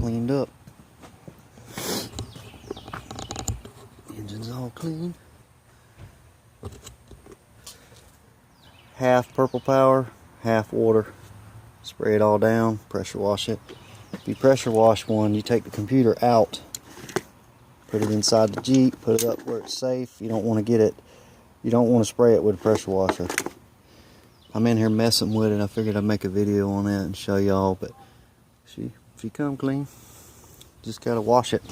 cleaned up. Engine's all clean. Half purple power, half water. Spray it all down, pressure wash it. If you pressure wash one, you take the computer out, put it inside the Jeep, put it up where it's safe. You don't want to spray it with a pressure washer. I'm in here messing with it. I figured I'd make a video on that and show y'all, but she come clean. Just gotta wash it.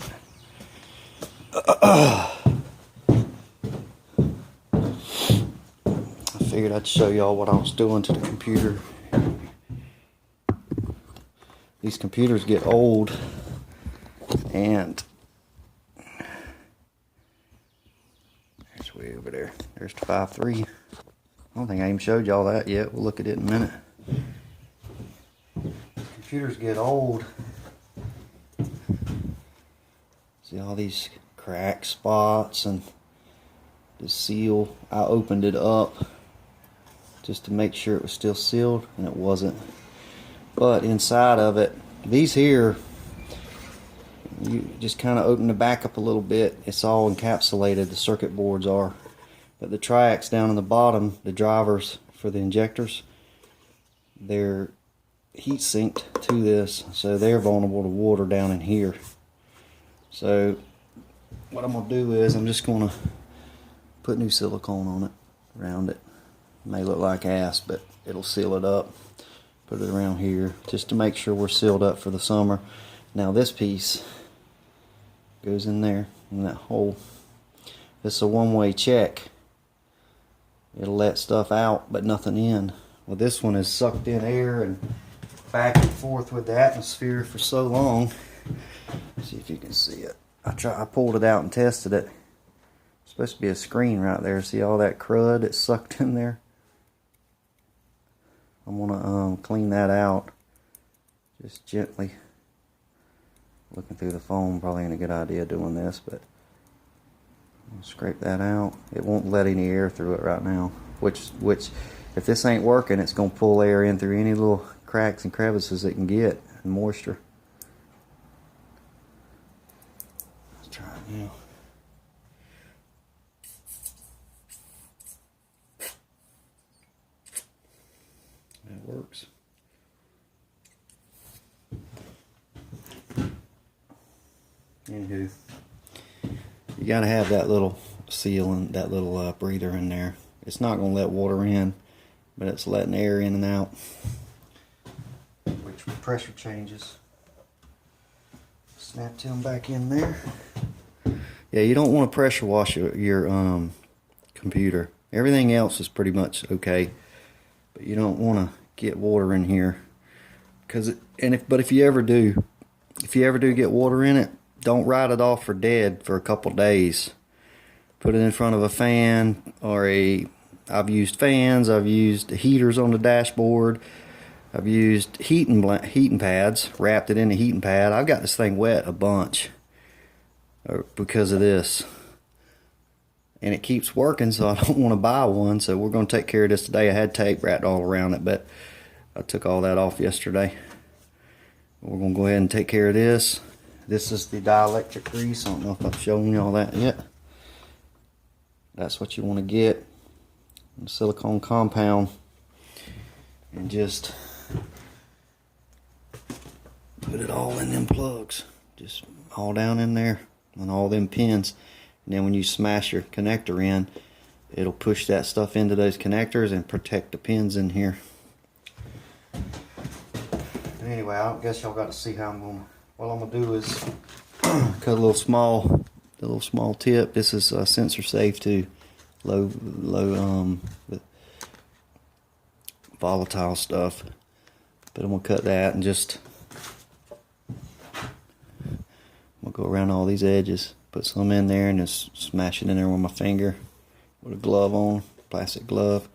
I figured I'd show y'all what I was doing to the computer. These computers get old, and there's way over there. There's the 5.3. I don't think I even showed y'all that yet. We'll look at it in a minute. Computers get old. See all these crack spots and the seal. I opened it up just to make sure it was still sealed, and it wasn't. But inside of it, these here, you just kind of open the back up a little bit. It's all encapsulated, the circuit boards are. But the tracks down in the bottom, the drivers for the injectors, they're heat sinked to this, so they're vulnerable to water down in here. So what I'm going to do is I'm just going to put new silicone on it, around it. It may look like ass, but it'll seal it up. Put it around here just to make sure we're sealed up for the summer. Now this piece goes in there, in that hole. It's a one-way check. It'll let stuff out but nothing in. Well, this one has sucked in air and back and forth with the atmosphere for so long. Let's see if you can see it. I pulled it out and tested it. It's supposed to be a screen right there. See all that crud that's sucked in there? I'm gonna clean that out just gently. Looking through the foam probably ain't a good idea doing this, but I'll scrape that out. It won't let any air through it right now, which if this ain't working, it's gonna pull air in through any little cracks and crevices it can get, and moisture. Let's try it now. That works. Anywho, you gotta have that little seal and that little breather in there. It's not gonna let water in, but it's letting air in and out, which pressure changes. Snap them back in there. Yeah, you don't want to pressure wash your computer. Everything else is pretty much okay, but you don't want to get water in here, but if you ever do get water in it, don't write it off for dead for a couple days. Put it in front of a fan or I've used fans, I've used heaters on the dashboard, I've used heating pads, wrapped it in a heating pad. I've got this thing wet a bunch because of this. And it keeps working, so I don't want to buy one. So we're going to take care of this today. I had tape wrapped all around it, but I took all that off yesterday. We're going to go ahead and take care of this. This is the dielectric grease. I don't know if I've shown y'all that yet. That's what you want to get. Silicone compound. And just put it all in them plugs. Just all down in there on all them pins. And then when you smash your connector in, it'll push that stuff into those connectors and protect the pins in here. But anyway, I guess y'all got to see how I'm going to, what I'm going to do is cut a little small tip. This is sensor safe too. Low volatile stuff. But I'm going to cut that and just, I'm going to go around all these edges. Put some in there and just smash it in there with my finger with a glove on, plastic glove.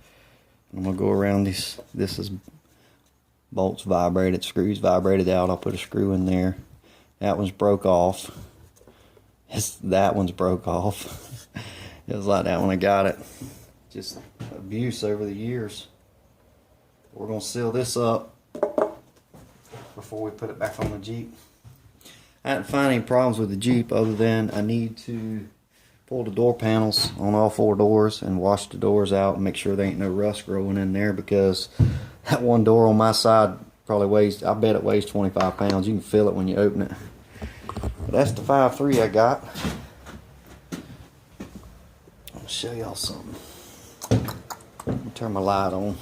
I'm going to go around these. This is bolts vibrated, screws vibrated out. I'll put a screw in there. That one's broke off. That one's broke off. It was like that when I got it. Just abuse over the years. We're going to seal this up before we put it back on the Jeep. I didn't find any problems with the Jeep other than I need to pull the door panels on all 4 doors and wash the doors out and make sure there ain't no rust growing in there, because that one door on my side probably weighs, I bet it weighs 25 pounds. You can feel it when you open it. But that's the 5.3 I got. I'll show y'all something. Let me turn my light on.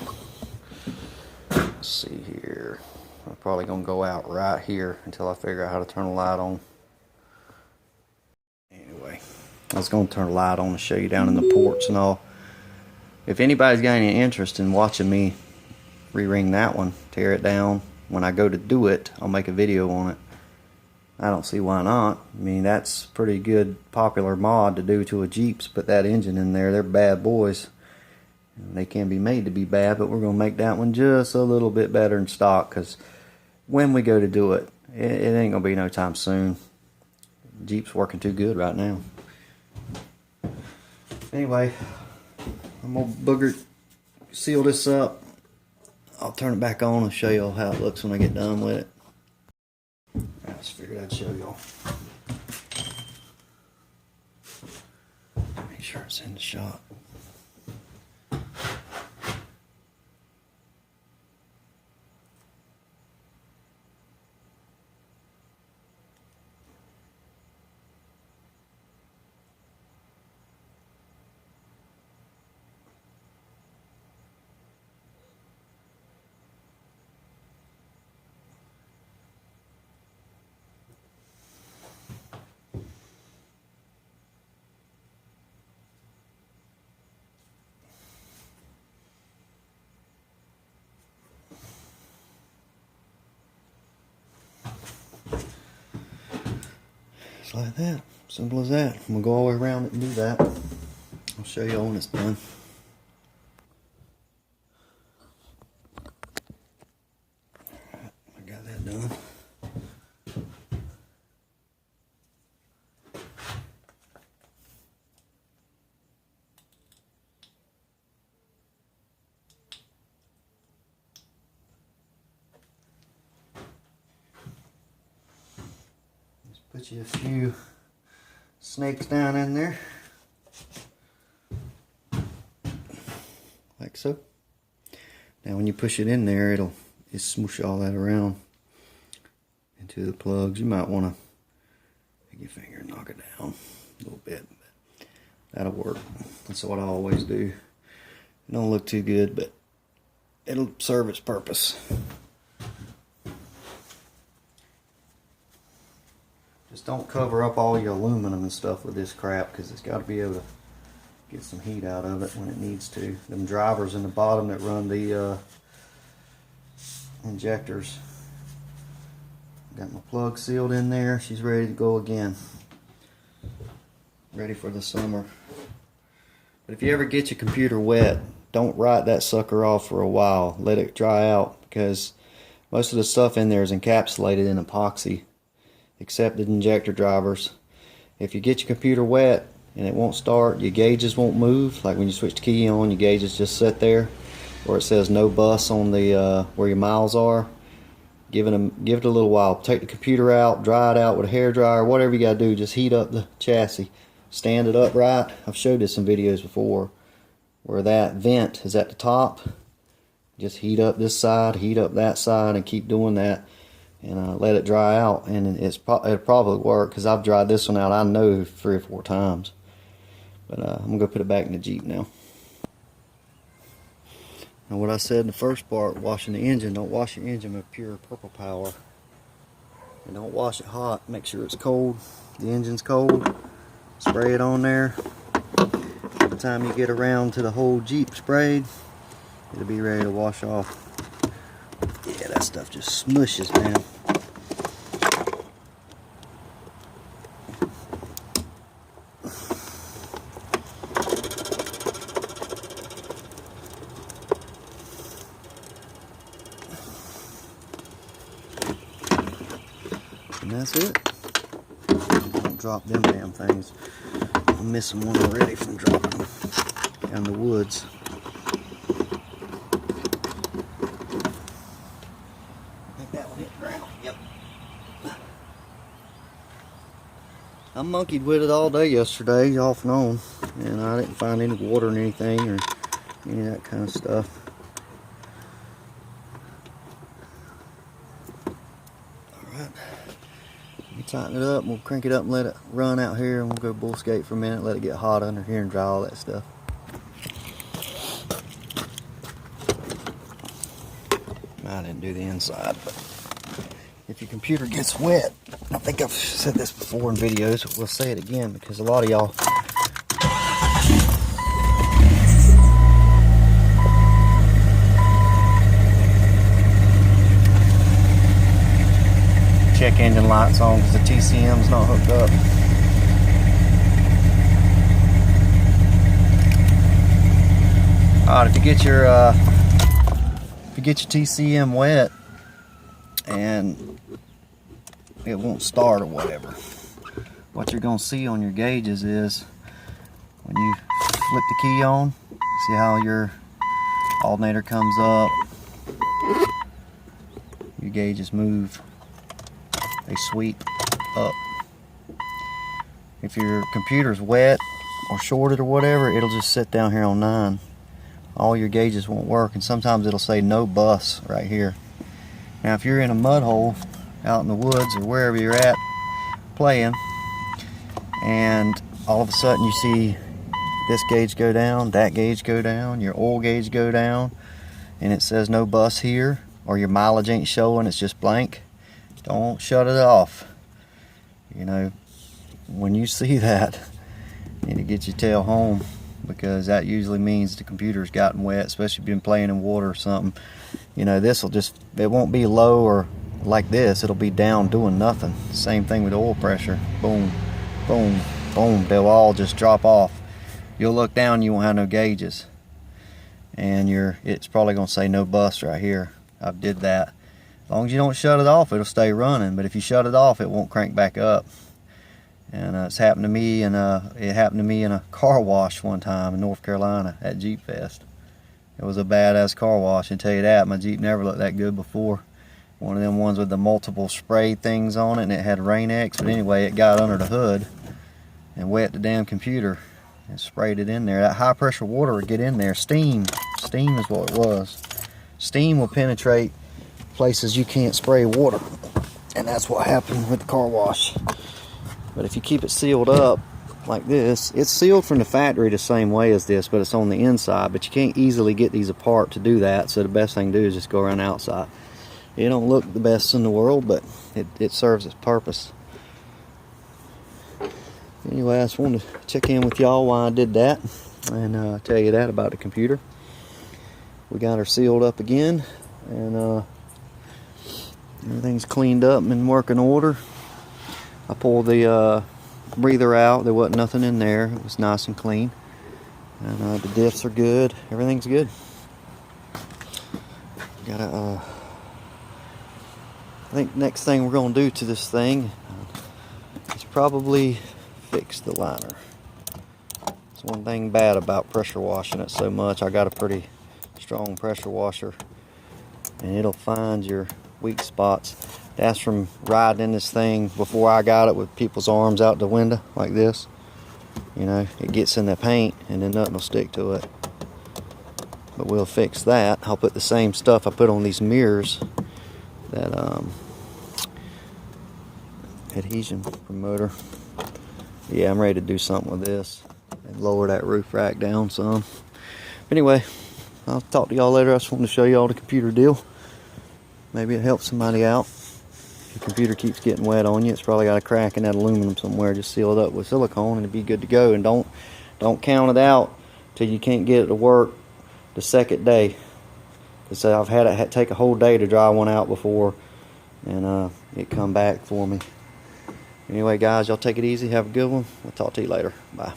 Let's see here. I'm probably gonna go out right here until I figure out how to turn the light on. Anyway, I was gonna turn the light on and show you down in the porch and all. If anybody's got any interest in watching me re-ring that one, tear it down, when I go to do it, I'll make a video on it. I don't see why not. I mean, that's pretty good popular mod to do to a Jeeps. Put that engine in there. They're bad boys. They can be made to be bad, but we're going to make that one just a little bit better in stock, because when we go to do it, it ain't going to be no time soon. Jeep's working too good right now. Anyway, I'm going to booger seal this up. I'll turn it back on and show y'all how it looks when I get done with it. I just figured I'd show y'all. Make sure it's in the shot. Just like that. Simple as that. I'm going to go all the way around it and do that. I'll show you all when it's done. Alright, I got that done. Put you a few snakes down in there, like so. Now when you push it in there, it'll smoosh all that around into the plugs. You might want to take your finger and knock it down a little bit, but that'll work. That's what I always do. It don't look too good, but it'll serve its purpose. Just don't cover up all your aluminum and stuff with this crap, because it's got to be able to get some heat out of it when it needs to. Them drivers in the bottom that run the injectors. Got my plug sealed in there. She's ready to go again. Ready for the summer. But if you ever get your computer wet, don't write that sucker off for a while. Let it dry out, because most of the stuff in there is encapsulated in epoxy, except the injector drivers. If you get your computer wet and it won't start, your gauges won't move. Like when you switch the key on, your gauges just sit there, or it says no bus on the where your miles are. Give it a little while. Take the computer out, dry it out with a hair dryer, whatever you gotta do. Just heat up the chassis, stand it upright. I've showed this in videos before, where that vent is at the top. Just heat up this side, heat up that side, and keep doing that. And let it dry out, and it'll probably work, because I've dried this one out, I know, 3 or 4 times. But I'm gonna go put it back in the Jeep now. Now, what I said in the first part, washing the engine, don't wash your engine with pure purple power, and don't wash it hot. Make sure it's cold. The engine's cold. Spray it on there. By the time you get around to the whole Jeep sprayed, it'll be ready to wash off. Yeah, that stuff just smushes, man. And that's it. Don't drop them damn things. I'm missing one already from dropping them down the woods. I think that one hit the ground. Yep. I monkeyed with it all day yesterday, off and on, and I didn't find any water or anything or any of that kind of stuff. Alright, we tighten it up, we'll crank it up and let it run out here, and we'll go bull skate for a minute, let it get hot under here and dry all that stuff. I didn't do the inside, but if your computer gets wet, I think I've said this before in videos, but we'll say it again because a lot of y'all check engine lights on because the TCM's not hooked up. Alright, if you get your TCM wet and it won't start or whatever, what you're going to see on your gauges is when you flip the key on, see how your alternator comes up, your gauges move, they sweep up. If your computer's wet or shorted or whatever, it'll just sit down here on 9. All your gauges won't work, and sometimes it'll say no bus right here. Now if you're in a mud hole out in the woods or wherever you're at playing, and all of a sudden you see this gauge go down, that gauge go down, your oil gauge go down, and it says no bus here, or your mileage ain't showing, it's just blank, don't shut it off. You know, when you see that, you need to get your tail home, because that usually means the computer's gotten wet, especially if you've been playing in water or something. You know, this will just, it won't be low or like this, it'll be down doing nothing. Same thing with oil pressure. Boom, boom, boom, they'll all just drop off. You'll look down, you won't have no gauges, and it's probably going to say no bus right here. I've did that. As long as you don't shut it off, it'll stay running, but if you shut it off, it won't crank back up. And it's happened to me, and it happened to me in a car wash one time in North Carolina at Jeep Fest. It was a badass car wash, I tell you that. My Jeep never looked that good before. One of them ones with the multiple spray things on it, and it had Rain-X, but anyway, it got under the hood and wet the damn computer and sprayed it in there. That high pressure water would get in there. Steam is what it was. Steam will penetrate places you can't spray water, and that's what happened with the car wash. But if you keep it sealed up like this, it's sealed from the factory the same way as this, but it's on the inside, but you can't easily get these apart to do that, so the best thing to do is just go around the outside. It don't look the best in the world, but it serves its purpose. Anyway, I just wanted to check in with y'all while I did that, and tell you that about the computer. We got her sealed up again, and everything's cleaned up and in working order. I pulled the breather out. There wasn't nothing in there. It was nice and clean, and the diffs are good. Everything's good. Gotta I think next thing we're going to do to this thing is probably fix the liner. It's one thing bad about pressure washing it so much. I got a pretty strong pressure washer, and it'll find your weak spots. That's from riding in this thing before I got it with people's arms out the window like this. You know, it gets in the paint and then nothing will stick to it. But we'll fix that. I'll put the same stuff I put on these mirrors, that adhesion promoter. Yeah, I'm ready to do something with this and lower that roof rack down some. Anyway, I'll talk to y'all later. I just wanted to show y'all the computer deal. Maybe it helps somebody out. If your computer keeps getting wet on you, it's probably got a crack in that aluminum somewhere. Just seal it up with silicone and it'll be good to go. And don't count it out till you can't get it to work the second day. Because I've had it take a whole day to dry one out before, and it come back for me. Anyway, guys, y'all take it easy. Have a good one. I'll talk to you later. Bye.